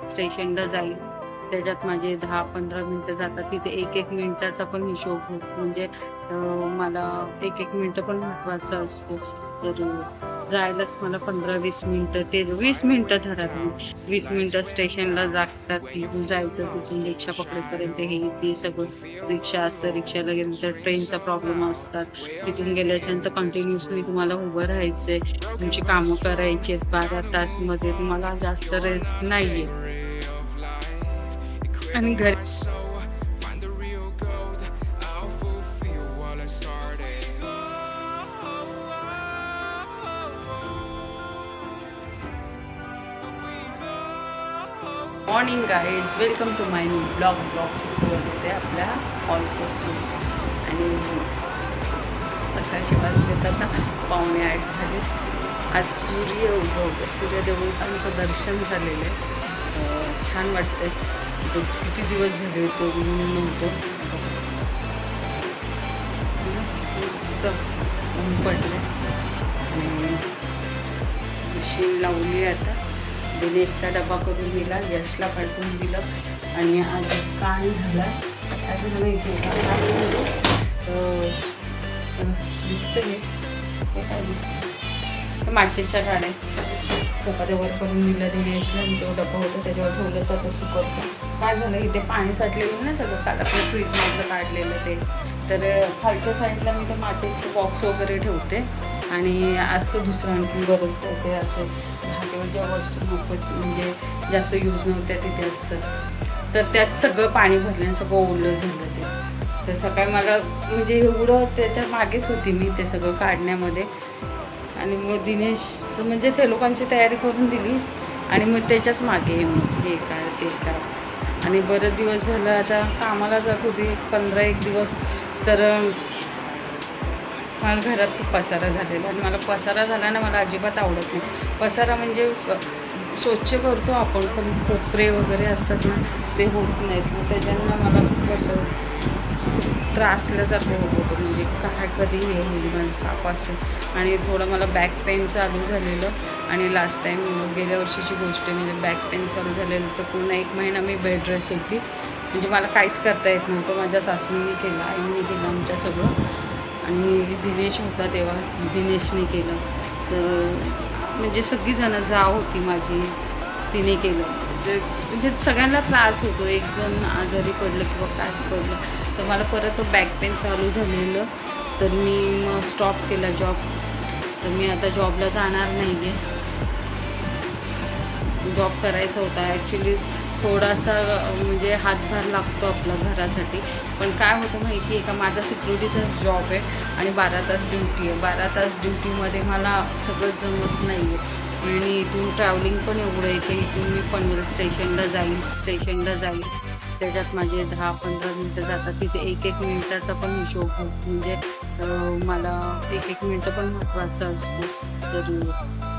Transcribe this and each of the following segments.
स्टेशनला जाईल. त्याच्यात माझे 10-15 मिनिटं जातात. तिथे 1-1 मिनिटाचा पण हिशोब होतो. म्हणजे मला 1-1 मिनिटं पण महत्त्वाचा असतो. तर जायलाच मला 15-20 मिनिटं, ते 20 मिनिटं धरा तुम्ही. 20 मिनिटं स्टेशनला लागतात. तिथून जायचं, तिथून रिक्षा पकडेपर्यंत हे ते सगळं. रिक्षा असतं, रिक्षाला गेलं तर ट्रेनचा प्रॉब्लेम असतात. तिथून गेल्याच्यानंतर कंटिन्युअसली तुम्हाला उभं राहायचंय. तुमची कामं करायची आहेत. 12 तासमध्ये तुम्हाला जास्त रेस्ट नाहीये. आणि घरी morning guys, welcome to my new ब्लॉगची सुरुवात होते आपल्या हॉलपासून. आणि सकाळचे वाजलेत आता 7:45 झाले. आज सूर्यदेवतांचं दर्शन झालेलं आहे. छान वाटतंय. किती दिवस झाले तो नव्हतो. मस्त ऊन पडलं आणि मशीन लावली आता. दिनेशचा डबा करून दिला, यशला पाठवून दिलं. आणि आज काय झालं इथे दिसतं हे काय दिसतं, माशीच्या गाड्या. चपात्या वर करून दिलं दिनेशला. तो डबा होता त्याच्यावर ठेवलं तर तसं करतो. काय झालं इथे पाणी साठलेलं ना सगळं, काल आपण फ्रीजमधलं काढलेलं ते. तर खालच्या साईडला मी ते माचेसचे बॉक्स वगैरे ठेवते. आणि असं दुसरं आणखी बरंच ते असे धागे ज्या वस्तू नको म्हणजे जास्त यूज नव्हत्या तिथे असतं. तर त्यात सगळं पाणी भरलं, सगळं ओलं झालं ते. तर सकाळी मला म्हणजे एवढं त्याच्या मागेच होती मी ते सगळं काढण्यामध्ये. आणि मग दिनेशचं म्हणजे ते लोकांची तयारी करून दिली आणि मग त्याच्याच मागे मी हे काय ते काय. आणि बरेच दिवस झालं आता कामाला जात होती 15-1 दिवस. तर मला घरात खूप पसारा झालेला आणि मला पसारा झाला ना, मला अजिबात आवडत नाही पसारा. म्हणजे स्वच्छ करतो आपण पण कोपरे वगैरे असतात ना, ते होत नाहीत. मग त्याच्यानं मला खूप असं त्रासल्यासारखं होत होतं. म्हणजे काय कधी हे होईल माझं साप असेल. आणि थोडं मला बॅक पेन चालू झालेलं. आणि लास्ट टाईम गेल्या वर्षीची गोष्ट आहे, म्हणजे बॅक पेन चालू झालेलं. तर पूर्ण 1 महिना मी बेड रेस्ट होती. म्हणजे मला काहीच करता येत नव्हतं. माझ्या सासूंनी केलं, आईने केलं आमच्या सगळं. आणि दिनेश होता तेव्हा, दिनेशने केलं. तर म्हणजे सगळीजणं जाव होती माझी, तिने केलं. म्हणजे सगळ्यांना त्रास होतो. एक जण आजारी पडलं किंवा काय पडलं तर मला परत तो बॅक पेन चालू झालेलं. तर मी मग स्टॉप केला जॉब. तर मी आता जॉबला जाणार नाही आहे. जॉब करायचा होता ॲक्च्युली. थोडासा म्हणजे हातभार लागतो आपला घरासाठी. पण काय होतं माहिती आहे का, माझा सिक्युरिटीचा जॉब आहे आणि 12 तास ड्युटी आहे. 12 तास ड्युटीमध्ये मला सगळं जमत नाही आहे. आणि इथून ट्रॅव्हलिंग पण एवढं आहे की इथून मी पनवेल स्टेशनला जाईल. त्याच्यात माझे 10-15 मिनिटं जातात. तिथे 1-1 मिनिटाचा पण हिशोब होतो. म्हणजे मला 1-1 मिनिटं पण महत्त्वाचं असतो. तर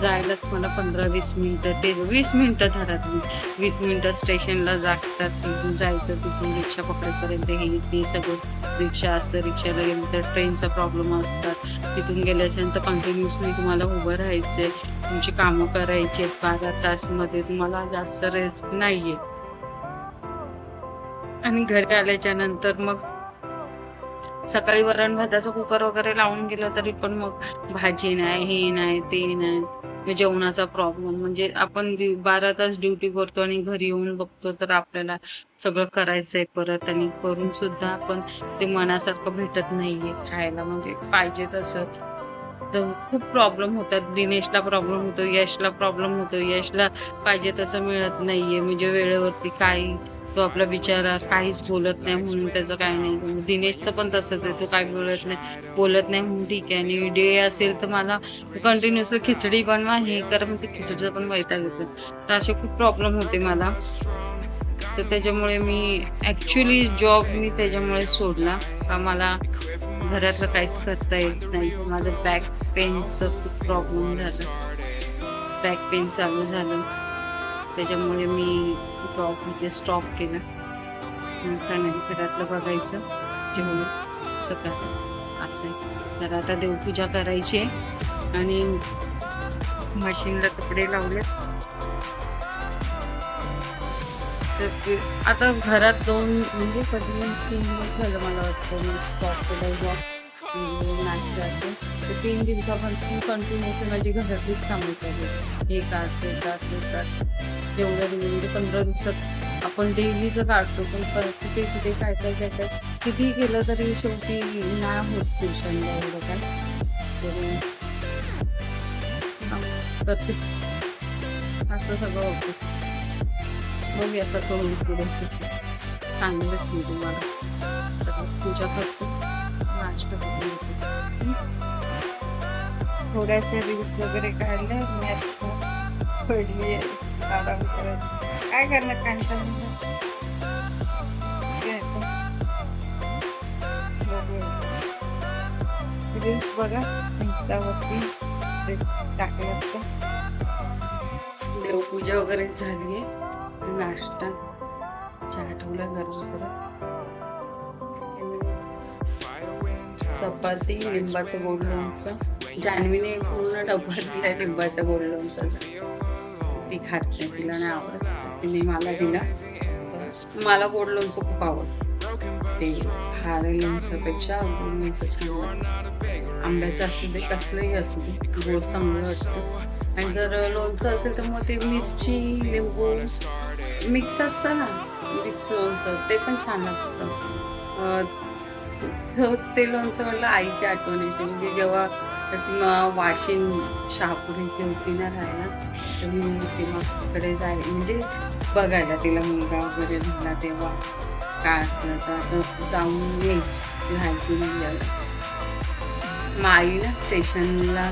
जायलाच मला 15-20 मिनिटं, ते 20 मिनिटं धरा तुम्ही. 20 मिनिटं स्टेशनला लागतात. तिथून जायचं, तिथून रिक्षा पकडेपर्यंत हे ते सगळं. रिक्षा असतं, रिक्षाला गेलं तर ट्रेनचा प्रॉब्लेम असतात. तिथून गेल्याच्यानंतर कंटिन्युअसली तुम्हाला उभं राहायचंय. तुमची कामं करायची आहेत. 12 तासमध्ये तुम्हाला जास्त रेस्ट नाहीये. आणि घरी आल्याच्या नंतर मग सकाळी वरण भाताचं कुकर वगैरे लावून गेलं तरी पण मग भाजी नाही, हे नाही, ते नाही. मग जेवणाचा प्रॉब्लेम. म्हणजे आपण 12 तास ड्युटी करतो आणि घरी येऊन बघतो तर आपल्याला सगळं करायचंय परत. आणि करून सुद्धा आपण ते मनासारखं भेटत नाहीये खायला, म्हणजे पाहिजे तसं. तर खूप प्रॉब्लेम होतात. दिनेशला प्रॉब्लेम होतो, यशला प्रॉब्लेम होतो. यशला पाहिजे तसं मिळत नाहीये, म्हणजे वेळेवरती काही. तो आपला बिचारा काहीच बोलत नाही म्हणून त्याचं काही नाही. दिनेशचं पण तसंच आहे, तो काही बोलत नाही म्हणून ठीक आहे. आणि डे असेल तर मला कंटिन्युअसली खिचडी बनवा, हे करा, मग ते खिचडीचा पण वैताग येतो. तर असे खूप प्रॉब्लेम होते मला. तर त्याच्यामुळे मी ॲक्च्युली जॉब मी त्याच्यामुळे सोडला. का मला घरातलं काहीच करता येत नाही. माझं बॅक पेनचं खूप प्रॉब्लेम झालं. बॅक पेन चालू झालं. त्याच्यामुळे मी जॉब म्हणजे स्टॉप केला. म्हटलं नाही, घरातलं बघायचं, जेवण असं करायचं असं आहे. तर आता देवपूजा करायची आहे आणि मशीनला कपडे लावले. तर ते आता घरात 2 म्हणजे कधी 3 दिवस झालं मला वाटतं मी स्टॉप केलं जॉब नाश्त्याचं. तर 3 दिवसापासून कंटिन्युअसली माझी घरातलीच कामं चालू आहेत. हे काढ, ते काढ, ते काढ. जेवढ्या दिवस म्हणजे 15 दिवसात आपण डेलीचं काढतो, पण परत तिथे काय काय काय काय कितीही केलं तरी शेवटी नाही होत पुरुषांना एवढं काय. तर ते असं सगळं होतं. बघूया कसं होईल पुढे. सांगेलच मी तुम्हाला. तर पूजा करते, नाश्ता करून येते. थोड्याशा रील्स वगैरे काढल्या मी आता पडली आहे आराम करत. काय करणार कंटाळा रील्स बघा इंस्टावरती रील्स टाकल्यात तर. देवपूजा वगैरे झाली आहे. नाश्ता चहा ठेवला गरम करत. चपाती लिंबाचं गोड लोणचं. जान्हवीने पूर्ण डब्बा दिलाय लिंबाच्या गोड लोणचं. ती खात नाही, तिला नाही आवडत. तिने मला दिला. मला गोड लोणचं खूप आवडतं. ते खारे लोणच्यापेक्षा गोड लोणचं छान. आंब्याचं असू दे कसलंही असू दे गोड चांगलं वाटतं. आणि जर लोणचं असेल तर मग ते मिरची लिंबू मिक्स असतं ना, मिक्स लोणचं ते पण छान लागतं. ते लोणचं म्हटलं आईची आठवण येते. म्हणजे जेव्हा अशी वाशिन शहापूर इथे होती ना राहायला, तर मी सीमाकडे म्हणजे बघायला तिला मुलगा वगैरे झाला तेव्हा काय असलं तर असं जाऊन यायची राहायची मुलग्याला. मग आई ना स्टेशनला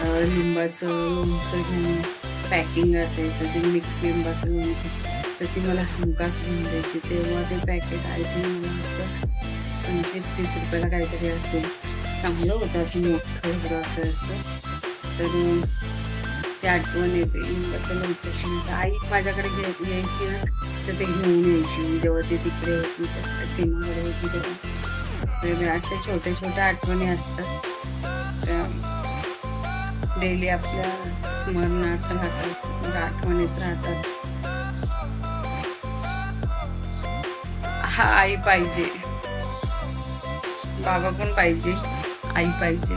लिंबाचं लोणचं घेऊन पॅकिंग असायचं ते मिक्स लिंबाचं लोणचं. तर ती मला हमखास घेऊन द्यायची. तेव्हा ते पॅकेट आय थिंक मला वाटतं 25-30 रुपयाला काहीतरी असेल. चांगलं होतं असं मोठं बरं असं. तर ते आठवण येते लिंबाचं लोणचं. आई माझ्याकडे यायची ना तर ते घेऊन यायची जेव्हा ते तिकडे होती सीमाकडे होती तेव्हा. तर अशा छोट्या छोट्या आठवणी असतात डेली आपल्या स्मरणात राहतात, आठवणीत राहतात. हा आई पाहिजे, बाबा पण पाहिजे, आई पाहिजे,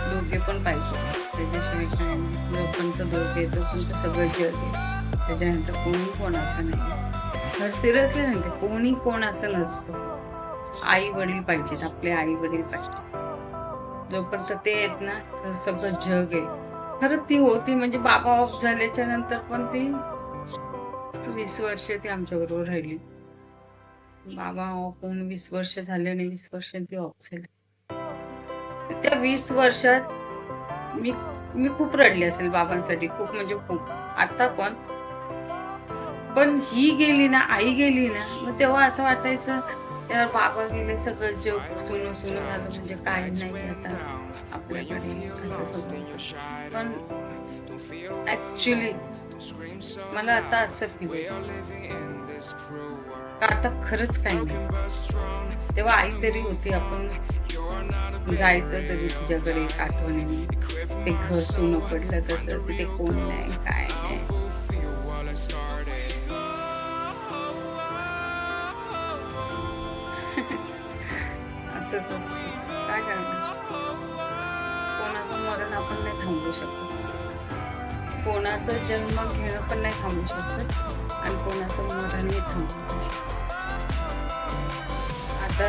दोघे पण पाहिजे. त्याच्याशिवाय काय नाही. लोकांचं दोघे येत असून तर सगळं जग आहे. त्याच्यानंतर कोणी कोणाचं नाही. तर सिरियसली सांगते कोणी कोणाचं नसतं. आई वडील पाहिजेत, आपले आई वडील पाहिजे. जोपर्यंत ते आहेत ना तर सगळं जग आहे. खरं ती होती म्हणजे बाबा ऑफ झाल्याच्या नंतर पण ती 20 वर्ष ती आमच्या बरोबर राहिली. बाबा ऑफ होऊन 20 वर्ष झाले आणि 20 वर्ष ती ऑफ झाली. त्या 20 वर्षात मी खूप रडले असेल बाबांसाठी, खूप म्हणजे खूप. आता पण ही गेली ना, आई गेली ना, मग तेव्हा असं वाटायचं यार बाबा गेले, सगळं जग सुनं झालं म्हणजे काय नाही आता आपल्याकडे असं सगळं. पण ऍक्च्युली मला आता असं फील का आता खरंच काही नाही. तेव्हा आई तरी होती, आपण जायचं तरी तिच्याकडे आठवणी. ते घर सुनं पडलं तसं, तिथे कोण नाही काय नाही. असंच असतं, काय करणार. कोणाचं मरण आपण नाही थांबवू शकत, कोणाचं जन्म घेणं पण नाही थांबवू शकत आणि कोणाचं मरणही थांबवू नाही शकत. आता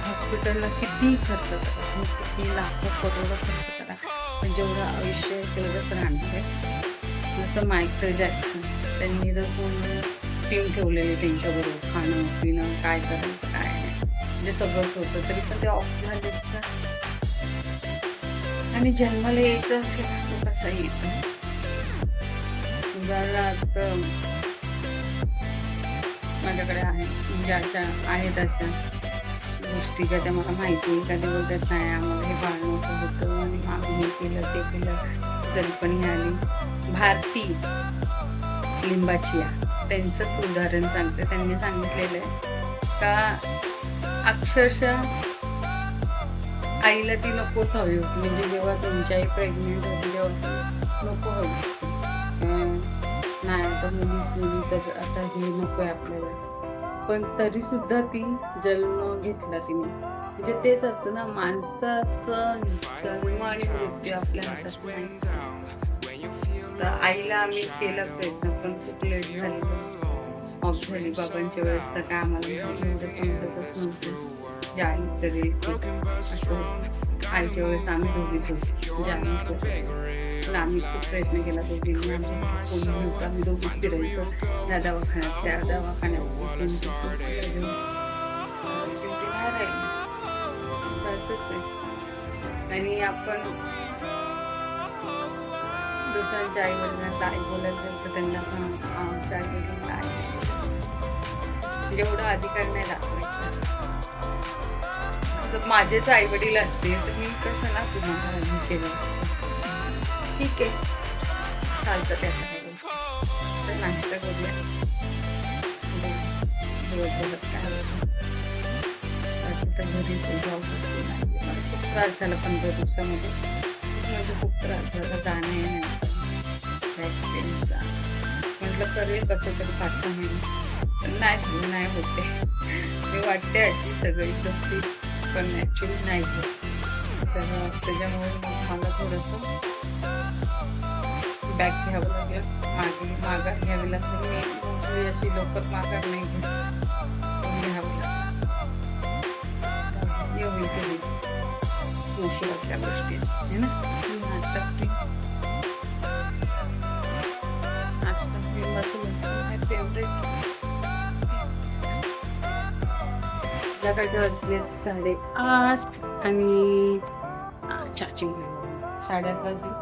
हॉस्पिटलला किती खर्च करा, किती लाखो करोड खर्च करा, पण जेवढं आयुष्य आहे तेवढंच राहणार आहे. जसं मायकेल जॅक्सन, त्यांनी तर पूर्ण टीम ठेवलेली त्यांच्याबरोबर, खाणं पिणं काय करायचं काय नाही म्हणजे सगळंच होतं, तरी पण ते ऑफ झालेच ना. आणि जन्माला यायचं असेल तर कसं येतं. उदाहरणार्थ माझ्याकडे आहे म्हणजे अशा आहेत अशा गोष्टी का त्या मला माहिती आहे. कधी बोलतात नाही आम्हाला हे बाळ नव्हतं होतं आणि आम्ही हे केलं ते केलं, तरी पण हे आली. भारती लिंबाचिया त्यांचंच उदाहरण सांगते. त्यांनी सांगितलेलं आहे का अक्षरशः आईला ती नकोच हवी होती. म्हणजे जेव्हा तुमची आई प्रेग्नेंट होती तेव्हा नको हवी. नाही आता मुली तर आता हे नकोय आपल्याला, पण तरी सुद्धा ती जन्म घेतला तिने. म्हणजे तेच असतं ना, माणसाचं जन्म आणि मृत्यू आपल्या हातात नाहीच. तर आईला आम्ही केला प्रयत्न, पण खूप लेट झालेलं, ऑफ झाली बाबांच्या वेळेस. तर काय आम्हाला एवढं समजतच नव्हतं जे आई तरी असं होतं. आईच्या वेळेस आम्ही दोघीच होतो, म्हणजे आम्ही खूप प्रयत्न केला दोघींनी. कोणी नव्हतं, आम्ही दोघीच फिरायचो त्या दवाखान्यात त्या दवाखान्यात. शेवटी नाही राहिलं, असंच आहे. आणि आपण दुसऱ्यांच्या आई वडिलांना आई बोलायला गेलं तर त्यांना पण आमच्या आई वडिलांना आई एवढा अधिकार नाही दाखवायचा. जर माझेच आई वडील असते तर मी कशाला तुम्हाला हे केलं असतं. ठीक आहे, चालतं त्याचा काही गोष्ट. तर नाश्ता करूया. दिवसभर काय होतं तर घरीच जॉब करते. मला खूप त्रास झाला 15 दिवसामध्ये. म्हणजे खूप त्रास झाला जाण्या येण्याचा, बॅक. म्हटलं करेल कसं तरी 5-6 महिने, पण नाही होते. मी वाटते अशी सगळी गोष्टी, पण ॲक्च्युली नाही होत. तर त्याच्यामुळे मग मला थोडंसं बॅक घ्यावं लागेल, माघार घ्यावी लागेल. मी मोस्टली अशी लवकर माघार नाही घेत, घ्यावं लागेल. येऊन केली नशिबातल्या गोष्टी आहे ना. नाश्ता फ्री माझं फेवरेट. संध्याकाळचे वाजले 8:30 आणि 8:30 वाजले.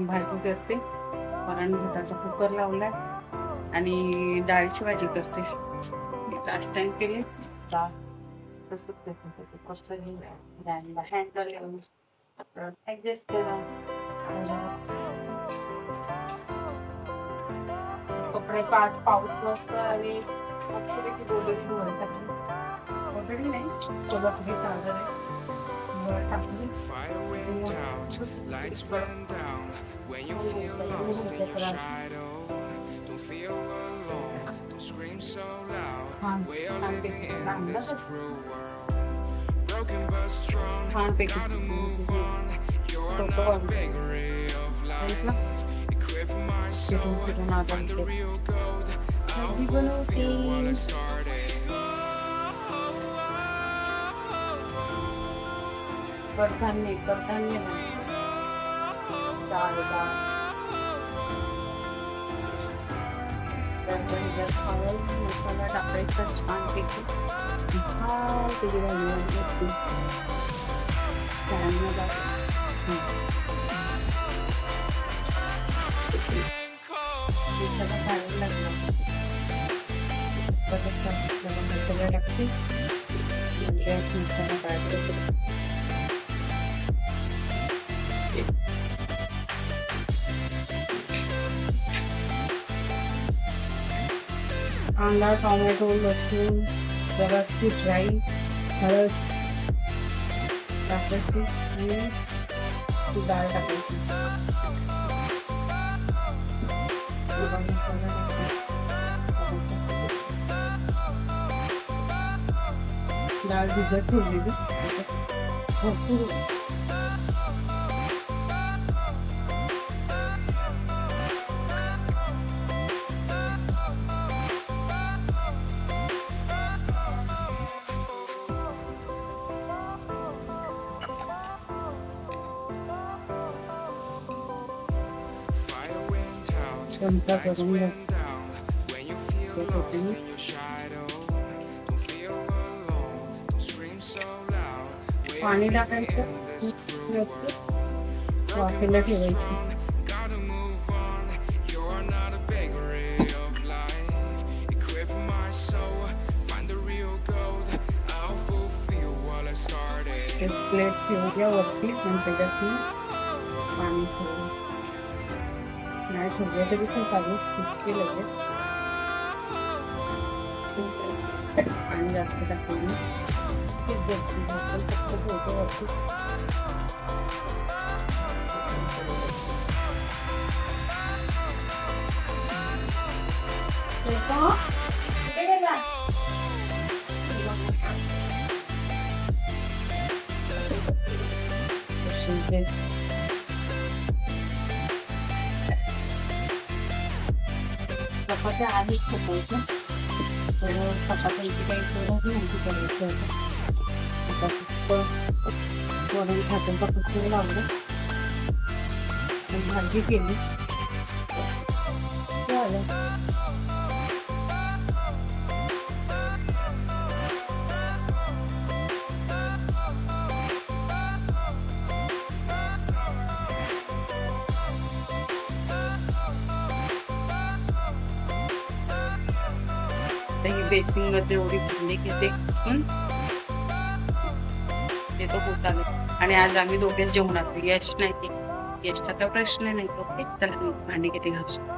भाजी करते, वरण भाताचा कुकर लावलाय आणि डाळीची भाजी करते. लास्ट टाइम केली डाळ तसंच करते, कुकरचं हँडल ऍडजस्ट करा. कपडे पाऊस मस्त आणि मस्तपैकी बोलली धुवायला टाकली. ऑलरेडी नाही कोल्हापुरी तांदूळ आहे, टाकली. छानपैकी फिरून आता बनवते. कडधान्य डाळ मसाला टाकायचा छानपैकी. त्याची भाजी मसाला टाकते. मसाला काढते. कांदा, टोमॅटो, लसूण, जराशी ड्राई हळद टाकायची आणि ती डाळ टाकायची. डाळ भिजत ठेवलेली भरपूर. चमचा करून पाणी टाकायचं, वाफेला ठेवायची. प्लेट ठेवूया वरती आणि त्याच्यातून पाणी ठेवू. नाही ठेवलं तरी पण चालू, इतके लगेच पाणी जास्त टाकून फक्त ठेवतो वरती. चपात्या आधीच ठेवायच्या, तर चपात्याची काही गरज नव्हती करायचं. आता फक्त वरून भाताचा कुकर लावलं आणि भाजी केली झालं. ही बेसिंग मध्ये एवढी भांडी घेते ते तो होत आले. आणि आज आम्ही दोघेच जेवणार, यश नाही, यशचा काही प्रश्न नाही. ओके, चला मी भांडी किती घासू.